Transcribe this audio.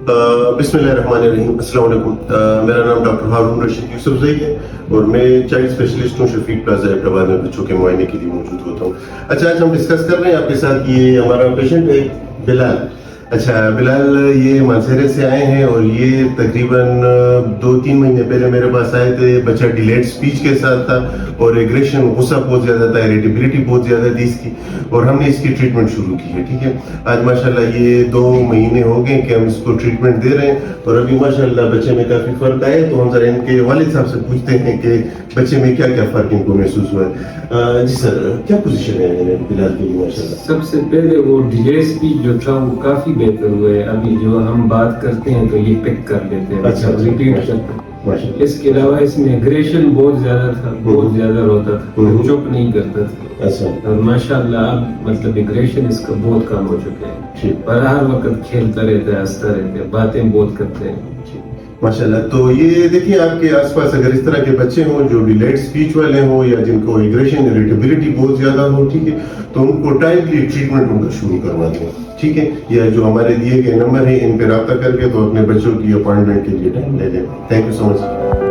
बिस्मिल्लाहिर्रहमानिर्रहीम, अस्सलाम वालेकुम। मेरा नाम डॉक्टर हारून रशीद यूसुफजई है और मैं चाइल्ड स्पेशलिस्ट हूँ शफीक प्लाजा हैदराबाद में बच्चों के मुआयने के लिए मौजूद होता हूँ। अच्छा, आज हम डिस्कस कर रहे हैं आपके साथ ये हमारा पेशेंट है बिलाल। अच्छा, बिलाल ये मानसेरे से आए हैं और ये तकरीबन 2-3 महीने पहले मेरे पास आए थे। बच्चा डिलेड स्पीच के साथ था और एग्रेशन, गुस्सा बहुत ज़्यादा था, इरिटेबिलिटी बहुत ज़्यादा थी इसकी, और हमने इसकी ट्रीटमेंट शुरू की है। ठीक है, आज माशाल्लाह ये 2 महीने हो गए कि हम इसको ट्रीटमेंट दे रहे हैं और अभी माशाल्लाह बच्चे में काफ़ी फ़र्क आया। तो हम ज़रा इनके वालिद साहब से पूछते हैं कि बच्चे में क्या क्या फ़र्क इनको महसूस हुआ है। जी सर, क्या पोजीशन है बिलाल की माशाल्लाह? सबसे पहले वो डिले स्पीच जो था वो काफी बेहतर हुआ है। अभी जो हम बात करते हैं तो ये पिक कर लेते हैं, अच्छा, रिपीट करते हैं। इसके अलावा इसमें एग्रेशन बहुत ज्यादा था, बहुत ज्यादा रोता था, चुप नहीं करता था। अच्छा, और माशाल्लाह अब मतलब एग्रेशन इसका बहुत कम हो चुका है और हर वक्त खेलता रहता है, हंसता रहता है, बातें बहुत करते हैं माशाल्लाह। तो ये देखिए आपके आसपास अगर इस तरह के बच्चे हों जो डिलेड स्पीच वाले हों या जिनको एग्रेशन, इरिटेबिलिटी बहुत ज्यादा हो, ठीक है, तो उनको टाइमली ट्रीटमेंट उनका शुरू करवा दें। ठीक है, या जो हमारे दिए गए नंबर है इन पे रब्ता करके तो अपने बच्चों की अपॉइंटमेंट के लिए टाइम ले लें। Thank you so much.